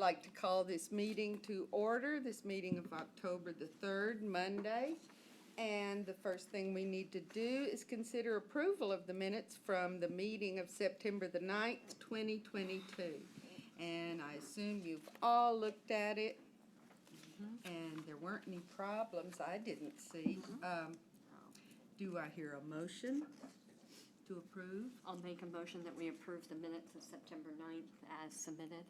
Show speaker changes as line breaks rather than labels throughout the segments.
like to call this meeting to order, this meeting of October the 3rd, Monday. And the first thing we need to do is consider approval of the minutes from the meeting of September the 9th, 2022. And I assume you've all looked at it, and there weren't any problems I didn't see. Do I hear a motion to approve?
I'll make a motion that we approve the minutes of September 9th as submitted.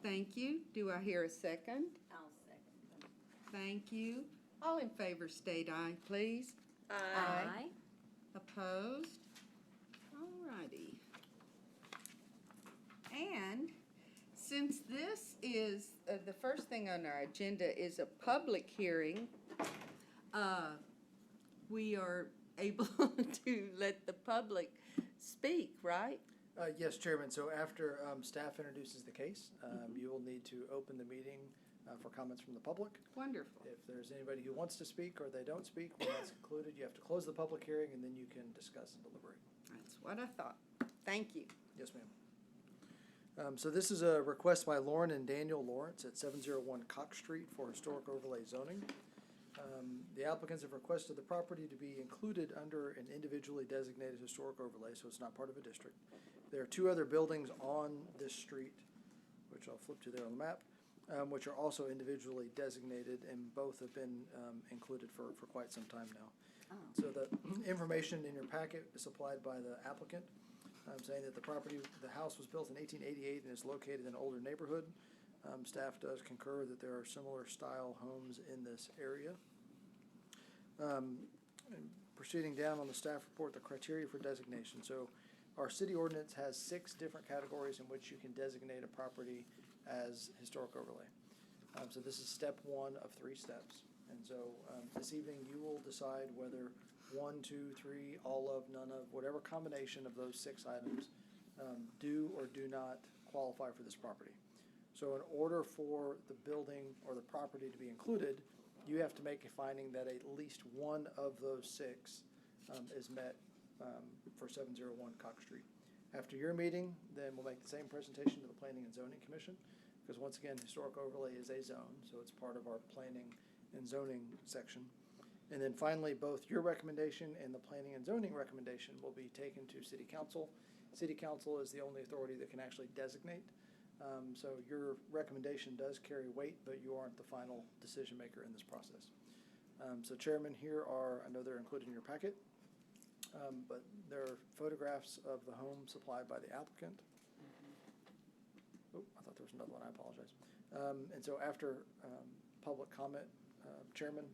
Thank you. Do I hear a second?
I'll second them.
Thank you. All in favor state aye, please.
Aye.
Opposed? All righty. And since this is, the first thing on our agenda is a public hearing, we are able to let the public speak, right?
Yes, Chairman. So after staff introduces the case, you will need to open the meeting for comments from the public.
Wonderful.
If there's anybody who wants to speak or they don't speak, when that's concluded, you have to close the public hearing and then you can discuss and deliberate.
That's what I thought. Thank you.
Yes, ma'am. So this is a request by Lauren and Daniel Lawrence at 701 Cox Street for historic overlay zoning. The applicants have requested the property to be included under an individually designated historic overlay, so it's not part of a district. There are two other buildings on this street, which I'll flip to there on the map, which are also individually designated, and both have been included for quite some time now.
Oh.
So the information in your packet is supplied by the applicant, saying that the house was built in 1888 and is located in an older neighborhood. Staff does concur that there are similar style homes in this area. And proceeding down on the staff report, the criteria for designation. So our city ordinance has 6 different categories in which you can designate a property as historic overlay. So this is step 1 of 3 steps. And so this evening you will decide whether 1, 2, 3, all of, none of, whatever combination of those 6 items do or do not qualify for this property. So in order for the building or the property to be included, you have to make a finding that at least one of those 6 is met for 701 Cox Street. After your meeting, then we'll make the same presentation to the Planning and Zoning Commission, because once again, historic overlay is a zone, so it's part of our planning and zoning section. And then finally, both your recommendation and the planning and zoning recommendation will be taken to City Council. City Council is the only authority that can actually designate. So your recommendation does carry weight, but you aren't the final decision maker in this process. So Chairman, here are, I know they're included in your packet, but there are photographs of the home supplied by the applicant. Oh, I thought there was another one, I apologize. And so after public comment, Chairman,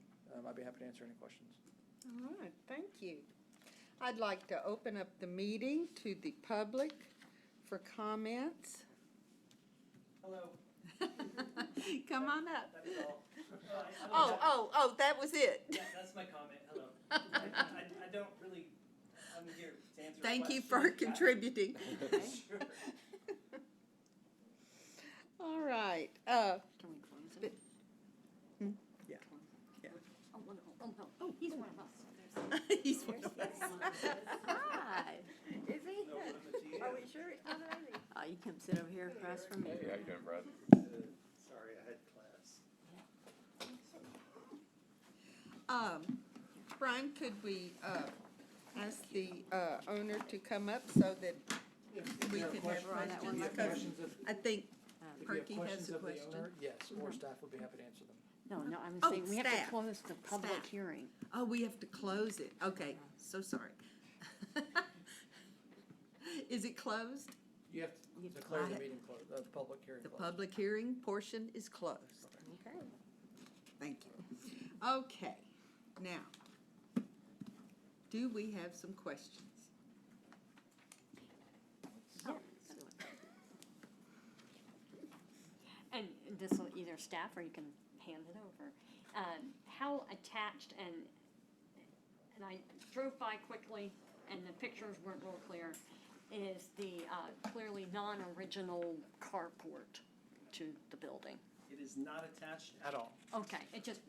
I'd be happy to answer any questions.
All right, thank you. I'd like to open up the meeting to the public for comments.
Hello.
Come on up.
That is all.
Oh, that was it.
Yeah, that's my comment. Hello. I don't really, I'm here to answer
Thank you
questions.
for contributing.
Sure.
All right.
Can we close it?
Yeah.
Yeah.
Oh, no. Oh, he's one of us.
He's one of us.
Hi. Is he?
No limit to
Are we sure he's not ready? Oh, you come sit over here across from me.
Hey, how you doing, Brad?
Sorry, I had class.
Brian, could we ask the owner to come up so that we can have
that one
questions?
right
Because I think
If you have
Perky has
questions
a
of the
question.
owner, yes, or staff would be happy to answer them.
No, I'm
Oh,
saying we have
staff.
to close the public
Staff.
hearing.
Oh, we have to close it. Okay, so sorry. Is it closed?
You have to declare the meeting closed, the public hearing
The
closed.
public hearing portion is closed.
Okay.
Thank you. Okay, now, do we have some questions?
Yeah. And this will either staff or you can hand it over. How attached and I drove by quickly and the pictures weren't real clear, is the clearly non-original carport to the building.
It is not attached at all.
Okay, it just,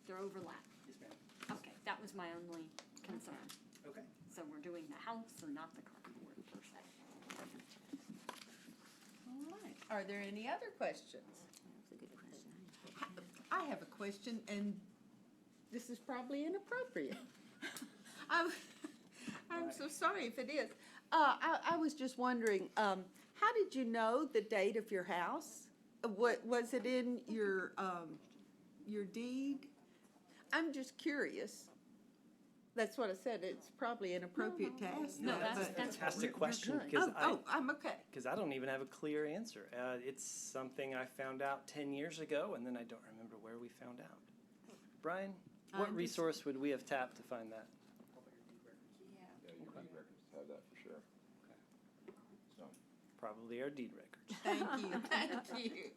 they're overlapped.
Yes, ma'am.
Okay, that was my only concern.
Okay.
So we're doing the house and not the carport per se.
All right. Are there any other questions?
That's a good question.
I have a question, and this is probably inappropriate. I'm so sorry if it is. I was just wondering, how did you know the date of your house? What, was it in your deed? I'm just curious. That's what I said, it's probably inappropriate to ask
No,
that,
that's-
but-
that's-
Fantastic
We're
question,
good.
because
I'm okay.
I don't even have a clear answer. It's something I found out 10 years ago, and then I don't remember where we found out. Brian, what
I'm just-
resource would we have tapped to find that?
Yeah, your deed records have that for sure. So,
Probably our deed records.
Thank you, thank you.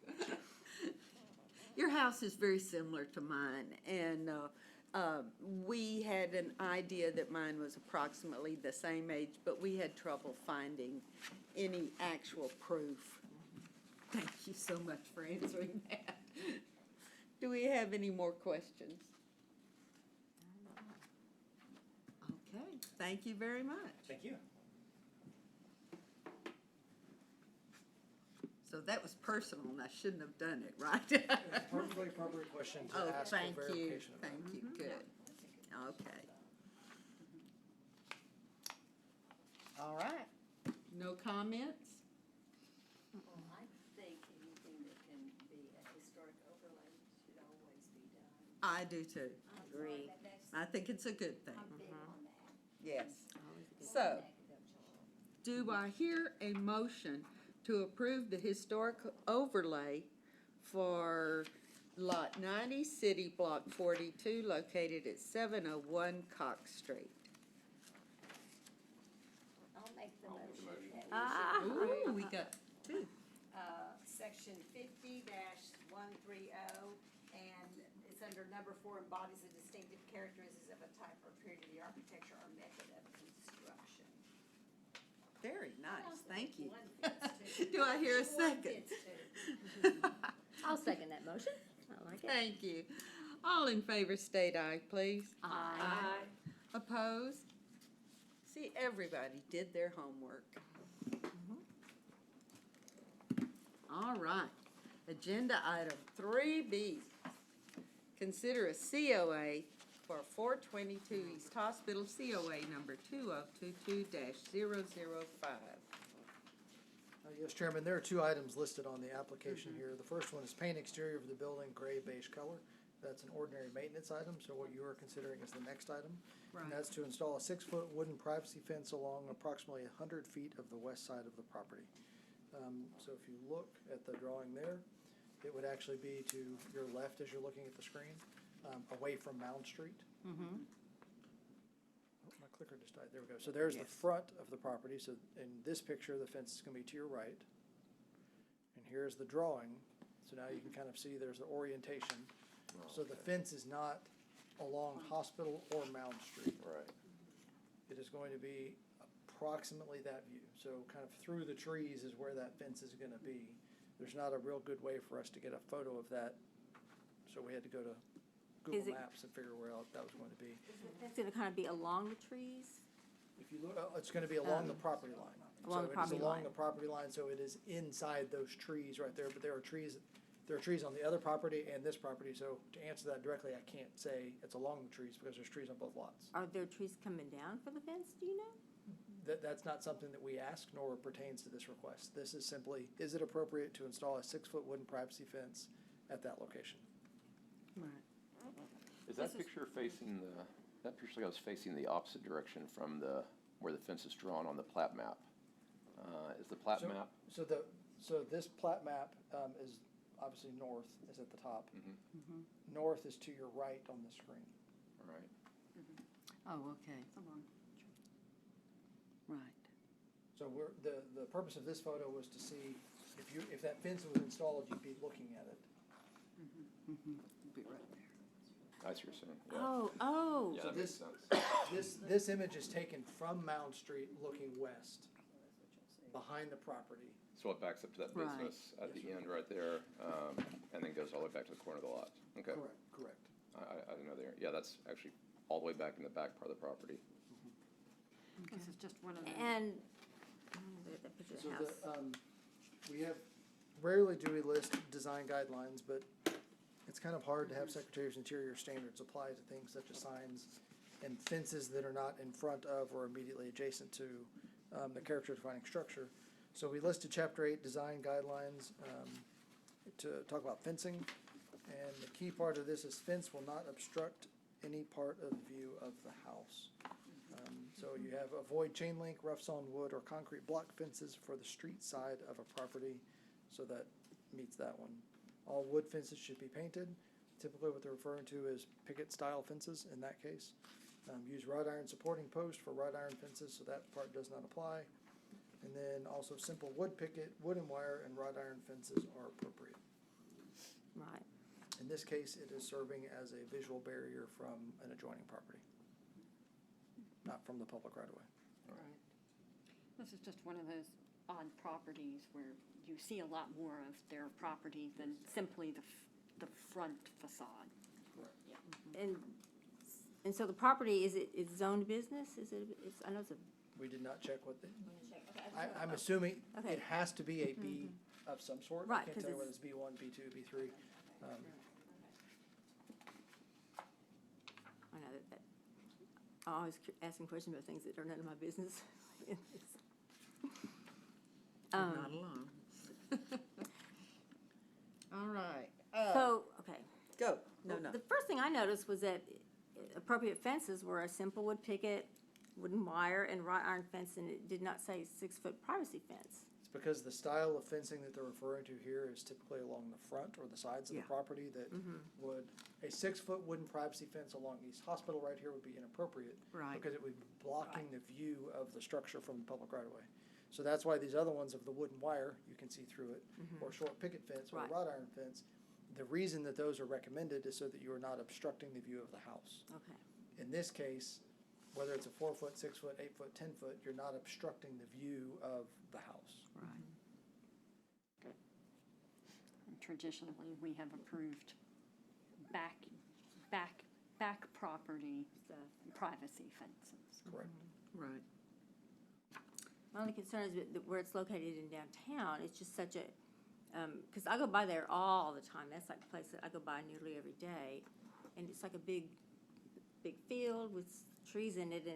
Your house is very similar to mine, and we had an idea that mine was approximately the same age, but we had trouble finding any actual proof. Thank you so much for answering that. Do we have any more questions? Okay, thank you very much.
Thank you.
So that was personal, and I shouldn't have done it, right?
It's a perfectly appropriate question to
Oh,
ask for
thank you,
verification of that.
thank you, good. Okay. All right, no comments?
I think anything that can be a historic overlay should always be done.
I do too.
Agree.
I think it's a good thing.
I'm big on that.
Yes.
Always a good
So, do I hear a motion to approve the historic overlay for Lot 90, City Block 42, located at 701 Cox Street?
I'll make the motion that we
Ah.
should
Ooh,
approve,
we got two.
section 50-130, and it's under number 4, embodies the distinctive characteristics of a type or period of the architecture or method of construction.
Very nice, thank you.
One fits two.
Do I hear a
One
second?
fits two.
I'll second that motion. I like it.
Thank you. All in favor state aye, please.
Aye.
Opposed? See, everybody did their homework. All right. Agenda item 3B. Consider a COA for 422 East Hospital, COA number 2022-005.
Yes, Chairman, there are two items listed on the application here. The first one is paint exterior of the building, gray beige color. That's an ordinary maintenance item, so what you are considering is the next item.
Right.
And that's to install a 6-foot wooden privacy fence along approximately 100 feet of the west side of the property. So if you look at the drawing there, it would actually be to your left as you're looking at the screen, away from Mound Street.
Mm-hmm.
Oh, my clicker just died. There we go. So there's the
Yes.
front of the property. So in this picture, the fence is going to be to your right. And here's the drawing. So now you can kind of see there's the orientation. So the fence is not along Hospital or Mound Street.
right.
It is going to be approximately that view. So kind of through the trees is where that fence is going to be. There's not a real good way for us to get a photo of that. So we had to go to Google
Is it-
Maps and figure where else that was going to be.
It's gonna kind of be along the trees?
If you look, it's gonna be along the property line.
Along the property
So it is along
line.
the property line, so it is inside those trees right there, but there are trees on the other property and this property, so to answer that directly, I can't say it's along the trees because there's trees on both lots.
Are there trees coming down for the fence, do you know?
That's not something that we ask nor pertains to this request. This is simply, is it appropriate to install a 6-foot wooden privacy fence at that location?
Right.
Is that picture facing that picture goes facing the opposite direction from where the fence is drawn on the plat map? Is the plat
So-
map?
So this plat map, is obviously north is at the top. North is to your right on the screen.
All right.
Oh, okay. Right.
So the purpose of this photo was to see if that fence was installed, you'd be looking at it.
Be right there.
I see what you're saying. Yeah.
Oh,
Yeah, that makes
this-
sense.
This image is taken from Mound Street looking west, behind the property.
So it backs up to that
Right.
business at the end right there, and then goes all the way back to the corner of the lot. Okay.
Correct.
I didn't know there. Yeah, that's actually all the way back in the back part of the property.
This is just one of the.
and, look at that picture of
So
the house.
we have rarely do we list design guidelines, but it's kind of hard to have Secretary of Interior standards apply to things such as signs and fences that are not in front of or immediately adjacent to the character defining structure. So we listed Chapter 8 design guidelines to talk about fencing. And the key part of this is fence will not obstruct any part of view of the house. So you have avoid chain link, rough sawn wood, or concrete block fences for the street side of a property, so that meets that one. All wood fences should be painted. Typically what they're referring to is picket-style fences in that case. Use wrought iron supporting posts for wrought iron fences, so that part does not apply. And then also simple wood picket, wooden wire, and wrought iron fences are appropriate.
Right.
In this case, it is serving as a visual barrier from an adjoining property, not from the public right-of-way.
Right. This is just one of those odd properties where you see a lot more of their property than simply the front facade.
And so the property, is it's zoned business? Is it, it's, I know it's a,
We did not check what the, I'm assuming
Okay.
it has to be a B of some sort.
Right,
I can't
'cause
tell you whether
it's-
it's B1, B2, B3.
I know that, I'm always asking questions about things that are none of my business.
Not alone. All right.
So, okay.
Go. No, no.
The first thing I noticed was that appropriate fences were a simple wood picket, wooden wire, and wrought iron fence, and it did not say 6-foot privacy fence.
It's because the style of fencing that they're referring to here is typically along the front or the sides of the
Yeah.
property that would, a 6-foot wooden privacy fence along East Hospital right here would be inappropriate.
Right.
Because it would be blocking the view of the structure from the public right of way. So that's why these other ones of the wooden wire, you can see through it, or short picket fence or
Right.
wrought iron fence. The reason that those are recommended is so that you are not obstructing the view of the house.
Okay.
In this case, whether it's a 4-foot, 6-foot, 8-foot, 10-foot, you're not obstructing the view of the house.
Right.
And traditionally, we have approved back property privacy fences.
Correct.
Right.
My only concern is that where it's located in downtown, it's just such a, because I go by there all the time. That's like the place that I go by nearly every day. And it's like a big field with trees in it,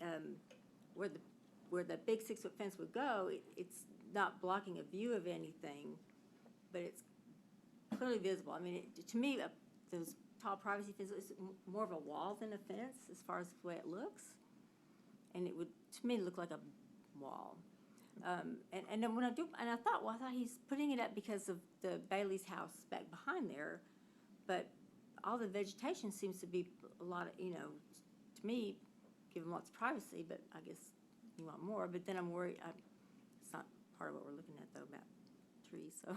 and where the big 6-foot fence would go, it's not blocking a view of anything, but it's clearly visible. I mean, to me, those tall privacy fences is more of a wall than a fence as far as the way it looks. And it would, to me, look like a wall. And then when I thought, well, I thought he's putting it up because of the Bailey's house back behind there, but all the vegetation seems to be a lot of, to me, give them lots of privacy, but I guess you want more. But then I'm worried, it's not part of what we're looking at though about trees, so.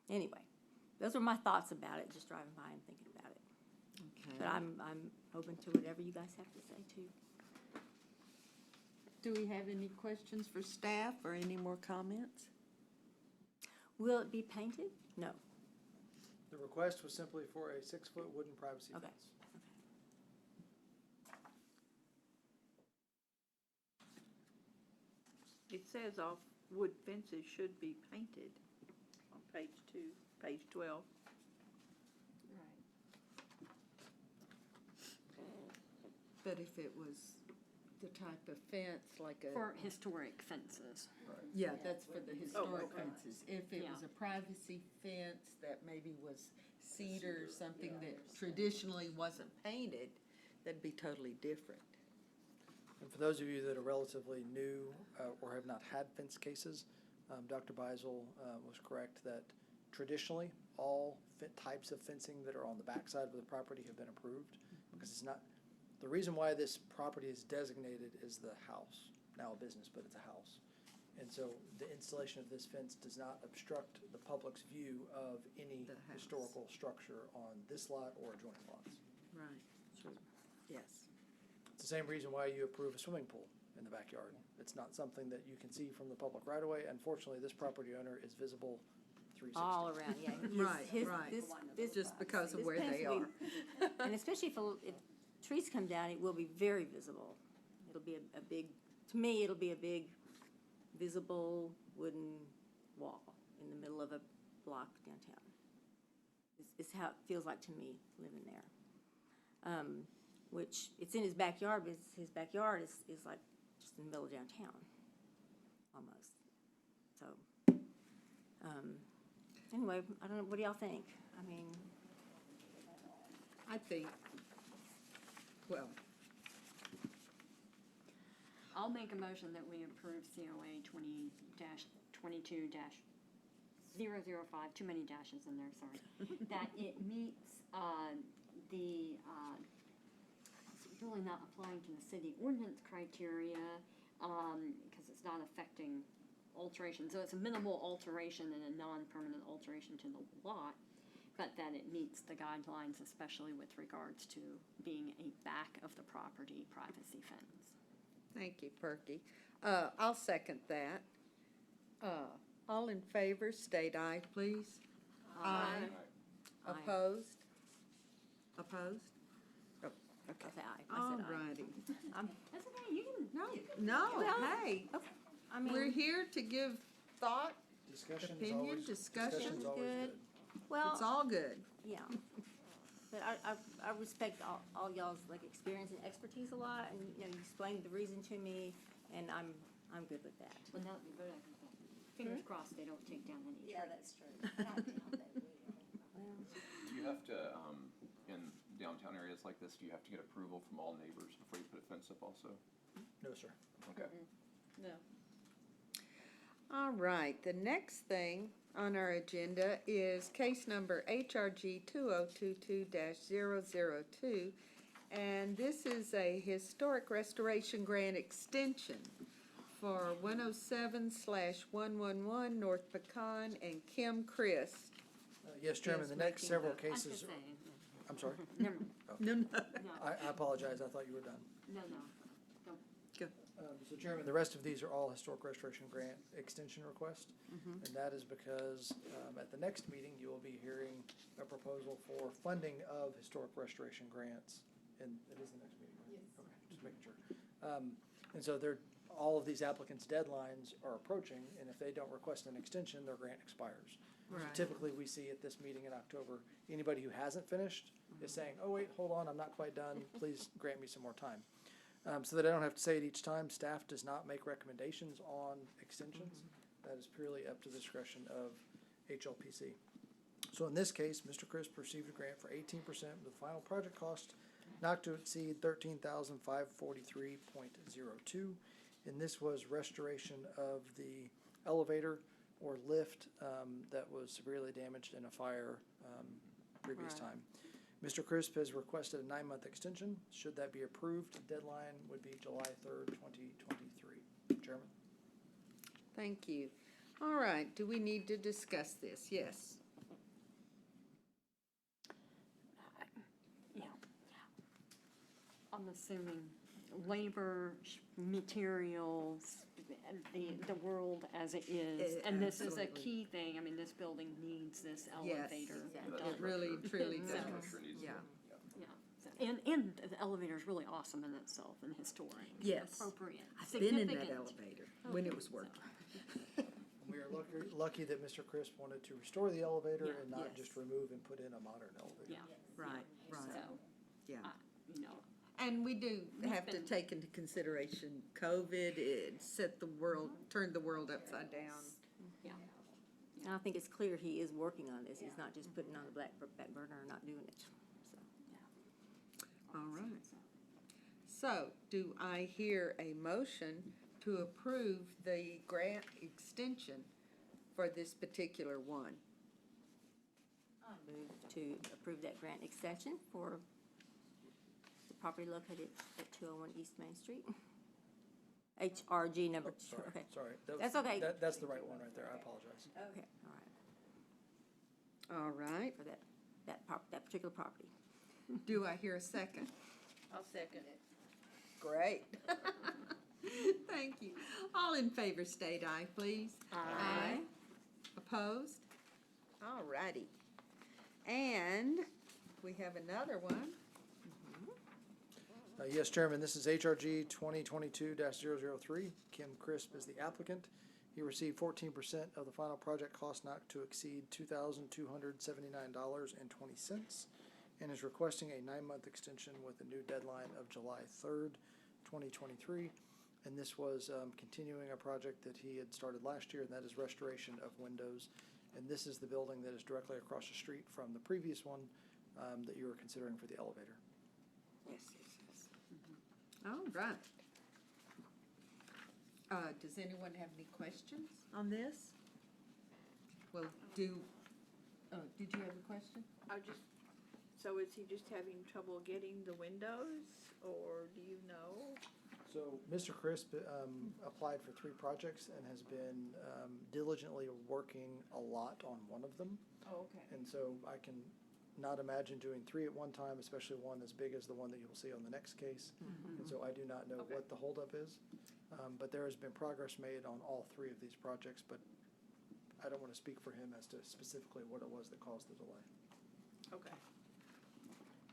Anyway, those were my thoughts about it, just driving by and thinking about it.
Okay.
But I'm open to whatever you guys have to say too.
Do we have any questions for staff or any more comments?
Will it be painted? No.
The request was simply for a 6-foot wooden privacy
Okay.
fence.
It says all wood fences should be painted on page 2, page 12.
But if it was the type of fence like a.
For historic fences.
Yeah, that's for the historic
okay.
fences. If it was a privacy fence that maybe was cedar or something that traditionally wasn't painted, that'd be totally different.
And for those of you that are relatively new or have not had fence cases, Dr. Beisel was correct that traditionally all types of fencing that are on the backside of the property have been approved because it's not. The reason why this property is designated is the house, now a business, but it's a house. And so the installation of this fence does not obstruct the public's view of any
The house.
historical structure on this lot or adjoining lots.
Right, true. Yes.
It's the same reason why you approve a swimming pool in the backyard. It's not something that you can see from the public right away. Unfortunately, this property owner is visible 360.
All around, yeah.
Right, right.
This
Just because of
this
where
fence
they
will
are.
be- And especially if trees come down, it will be very visible. It'll be a big, to me, it'll be a big visible wooden wall in in the middle of a block downtown. Is how it feels like to me, living there. Which, it's in his backyard, but his backyard is like just in the middle of downtown, almost. So, anyway, I don't know, what do y'all think? I mean,
I think, well,
I'll make a motion that we approve COA 20-22-005, too many dashes in there, sorry. That it meets, it's really not applying to the city ordinance criteria, because it's not affecting alteration. So it's a minimal alteration and a non-permanent alteration to the lot, but that it meets the guidelines, especially with regards to being a back of the property privacy fence.
thank you, Perky. I'll second that. All in favor, state aye, please. Aye.
Aye.
Opposed? Opposed? Oh,
I
okay.
say aye. I
All
said aye.
righty.
That's okay, you can.
No,
Well,
hey,
I mean,
we're here to give thought.
Discussion's
Opinion,
always,
discussion.
discussion's always
Good.
good.
well,
It's all good.
yeah. But I respect all y'all's like experience and expertise a lot, and you explained the reason to me, and I'm good with that.
Well, now, but fingers crossed they don't take down any trees.
Yeah, that's true. Not down that we
Well,
Do you have to, in downtown areas like this, do you have to get approval from all neighbors before you put a fence up also?
No, sir.
Okay.
No.
All right, the next thing on our agenda is case number HRG 2022-002. And this is a historic restoration grant extension for 107/111 North Pecan and Kim Christ.
Yes, Chairman,
Is
the next
making
several
the-
I was
cases,
just saying,
I'm sorry,
never mind.
No, no.
No,
I apologize, I thought you were done.
no,
Go.
So Chairman, the rest of these are all historic restoration grant extension requests.
Mm-hmm.
And that is because at the next meeting, you will be hearing a proposal for funding of historic restoration grants. And it is the next meeting, right? Yes. Okay, just making sure. And so all of these applicants' deadlines are approaching, and if they don't request an extension, their grant expires. So
Right.
typically, we see at this meeting in October, anybody who hasn't finished is saying, oh, wait, hold on, I'm not quite done, please grant me some more time. So that I don't have to say it each time, staff does not make recommendations on extensions. That is purely up to the discretion of HLPC. So in this case, Mr. Crisp received a grant for 18% with the final project cost not to exceed $13,543.02. And this was restoration of the elevator or lift that was severely damaged in a fire previous
Right.
time. Mr. Crisp has requested a 9-month extension. Should that be approved, the deadline would be July 3rd, 2023. Chairman?
Thank you. All right, do we need to discuss this? Yes.
yeah. I'm assuming labor, materials, the world as it is. And this is a
Absolutely.
key thing. I mean, this building needs this
Yes,
elevator.
exactly. It really, truly
So-
does.
Infrastructure needs
Yeah.
Yeah, so- and the elevator is really awesome in itself and historic.
Yes.
Appropriate.
I've been in that
significant.
elevator when it was
So-
working.
We are lucky that Mr. Crisp wanted to restore the elevator
Yeah.
and not
Yes.
just remove and put in a modern elevator.
Yeah.
Right, right,
So,
yeah.
you know,
And we do have to
been-
take into consideration COVID, it set the world, turned the world upside down.
And I think it's clear he is working on this. He's not just putting it on the back burner and not doing it. So,
All right. So, do I hear a motion to approve the grant extension for this particular one?
I move to approve that grant extension for the property located at 201 East Main Street. HRG number
Oh,
2,
sorry,
okay.
sorry.
That's okay.
That's the right one right there, I apologize.
Okay, all right,
All right,
for that particular property.
do I hear a second?
I'll second it.
Great. Thank you. All in favor state aye, please.
Aye.
Opposed? All righty. And we have another one.
Yes, Chairman, this is HRG 2022-003. Kim Crisp is the applicant, He received 14% of the final project cost not to exceed $2,279.20, and is requesting a 9-month extension with a new deadline of July 3rd, 2023. And this was continuing a project that he had started last year, and that is restoration of windows. And this is the building that is directly across the street from the previous one that you were considering for the elevator.
Yes. All right. Does anyone have any questions on this? Well, did you have a question?
So is he just having trouble getting the windows, or do you know?
So Mr. Crisp applied for 3 projects and has been diligently working a lot on one of them.
Oh, okay.
And so I can not imagine doing 3 at one time, especially one as big as the one that you'll see on the next case. And so I do not know what the holdup is. But there has been progress made on all 3 of these projects, but I don't want to speak for him as to specifically what it was that caused the delay.
Okay.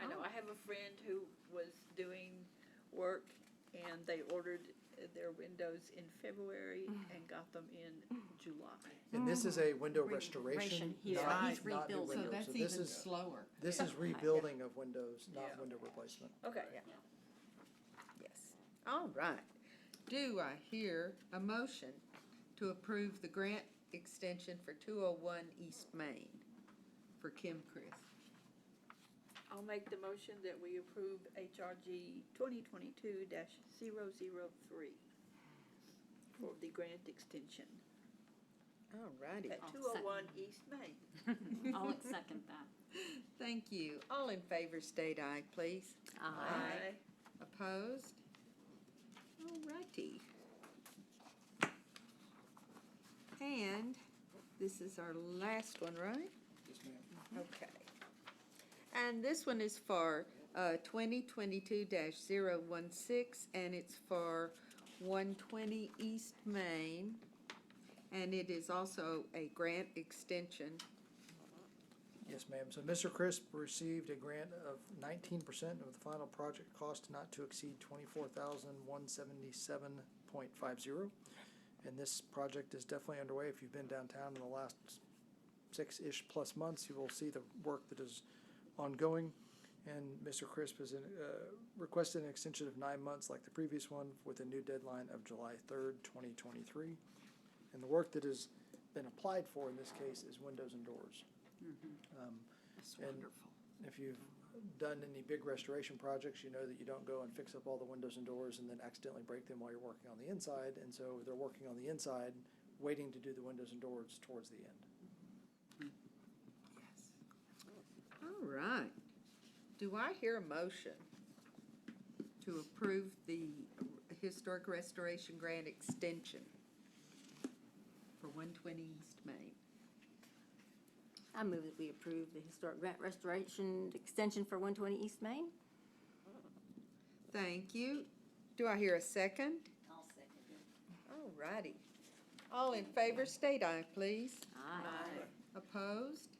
I know, I have a friend who was doing work, and they ordered their windows in February and got them in July.
And this is a window restoration,
He's
not
rebuilding.
new
So
windows.
that's
So this
even
is,
slower.
this is rebuilding of windows, not
Yeah.
window replacement.
Okay.
Yes. All right. Do I hear a motion to approve the grant extension for 201 East Main for Kim Chris?
I'll make the motion that we approve HRG 2022-003 for the grant extension
All righty.
at
I'll
201 East Main.
I'll second that.
Thank you. All in favor state aye, please.
Aye.
Opposed? All righty. And this is our last one, right?
Yes, ma'am.
Okay. And this one is for 2022-016, and it's for 120 East Main. And it is also a grant extension.
Yes, ma'am. So Mr. Crisp received a grant of 19% of the final project cost not to exceed $24,177.50. And this project is definitely underway. If you've been downtown in the last 6-ish plus months, you will see the work that is ongoing. And Mr. Crisp has requested an extension of 9 months like the previous one with a new deadline of July 3rd, 2023. And the work that has been applied for in this case is windows and doors.
That's
And
wonderful.
if you've done any big restoration projects, you know that you don't go and fix up all the windows and doors and then accidentally break them while you're working on the inside. And so they're working on the inside, waiting to do the windows and doors towards the end.
Yes. All right. Do I hear a motion to approve the historic restoration grant extension for 120 East Main?
I move that we approve the historic grant restoration extension for 120 East Main.
Thank you. Do I hear a second?
I'll second it.
All righty. All in favor, state aye, please.
Aye.
Opposed?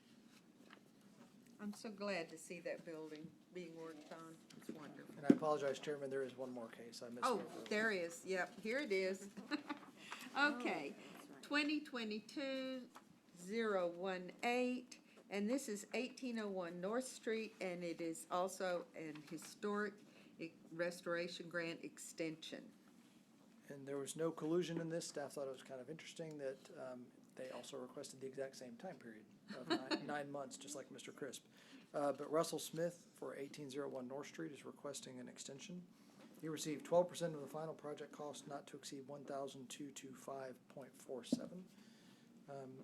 I'm so glad to see that building being worked on. It's wonderful.
And I apologize, Chairman, there is one more case. I missed.
Oh, there is. Yep, here it is. Okay,
That's
2022-018, and this is 1801 North Street, and it is also an historic restoration grant extension.
And there was no collusion in this. Staff thought it was kind of interesting that they also requested the exact same time period of 9 months, just like Mr. Crisp. But Russell Smith for 1801 North Street is requesting an extension. He received 12% of the final project cost not to exceed $1,225.47.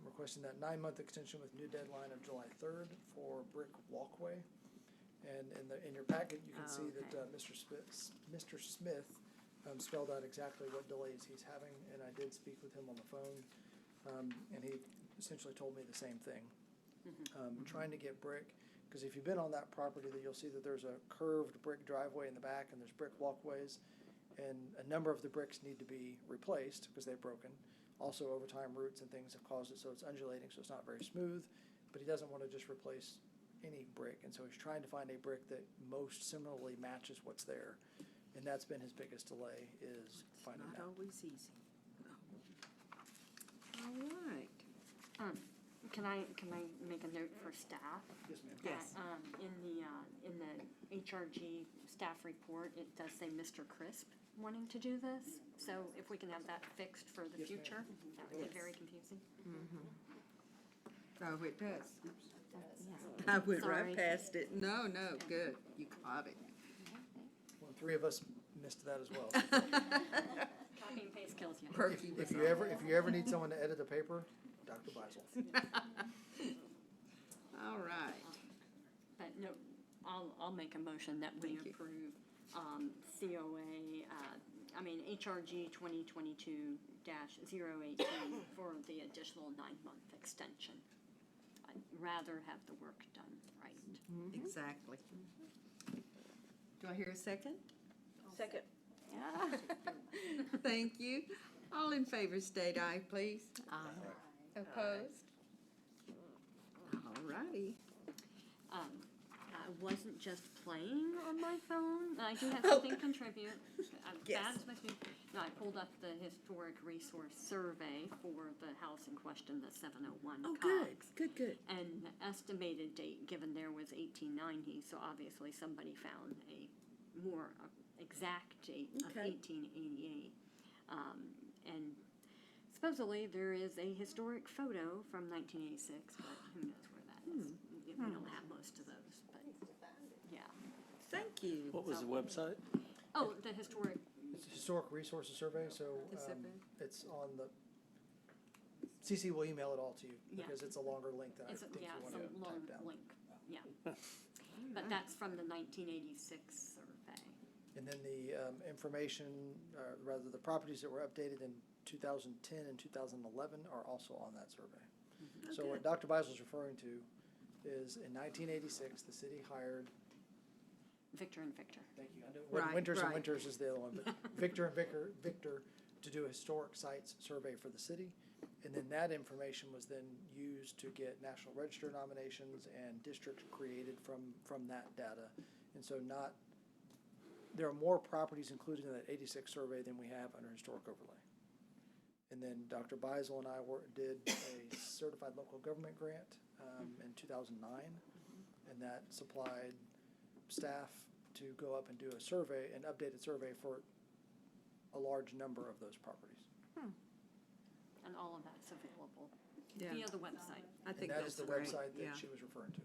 Requesting that 9-month extension with new deadline of July 3rd for brick walkway. And in your packet, you can see that Mr. Smith spelled out exactly what delays he's having, and I did speak with him on the phone, and he essentially told me the same thing. Trying to get brick, because if you've been on that property, that you'll see that there's a curved brick driveway in the back, and there's brick walkways, and a number of the bricks need to be replaced because they've broken. Also, over time, roots and things have caused it so it's undulating, so it's not very smooth, but he doesn't want to just replace any brick, and so he's trying to find a brick that most similarly matches what's there. And that's been his biggest delay, is finding
Not
that.
always easy. All right.
Can I make a note for staff?
Yes, ma'am.
Yes.
That, in the HRG staff report, it does say Mr. Crisp wanting to do this. So if we can have that fixed for the
Yes, ma'am.
future, that would
Yes.
be very confusing.
Oh, it does.
Yes.
I went
Sorry.
right past it. No, no, good. You caught it.
Well, 3 of us missed that as well.
Copy and paste kills you.
Perky was
If you ever need someone to edit a paper, Dr. Beisel.
All right.
But no, I'll make a motion that we
Thank you.
approve, COA, HRG 2022-018 for the additional 9-month extension. I'd rather have the work done right.
Exactly. Do I hear a second?
Second.
Thank you. All in favor state aye, please. Opposed? All righty.
I wasn't just playing on my phone. I do have something to contribute.
Yes.
Bad as my speech. No, I pulled up the historic resource survey for the house in question, the 701
Oh,
Cox.
good.
And the estimated date given there was 1890, so obviously somebody found a more exact date of
Okay.
1888. And supposedly there is a historic photo from 1986, but who knows where that is. We don't have most of those, but yeah.
Thank you.
What was the website?
Oh, the historic,
It's a historic resources survey, so
The survey.
it's on the, CC will email it all to you,
Yeah.
because it's a longer link than I
it's a,
think
yeah,
you
it's
want
a
to
long
type down.
link, yeah. But that's from the 1986 survey.
And then the information, rather the properties that were updated in 2010 and 2011 are also on that survey. So what Dr. Beisel is referring to is in 1986, the city hired,
Victor and Victor.
thank you, I know,
Right,
Winters and
right.
Winters is the other one, but Victor and Victor to do a historic sites survey for the city. And then that information was then used to get National Register nominations and districts created from that data. And so there are more properties included in that 86 survey than we have under historic overlay. And then Dr. Beisel and I did a certified local government grant in 2009, and that supplied staff to go up and do a survey, an updated survey for a large number of those properties.
And all of that's available
Yeah.
via the website.
I think
And that
that's
is the
great.
website
Yeah.
that she was referring to.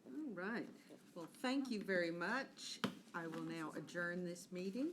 All right. Well, thank you very much. I will now adjourn this meeting.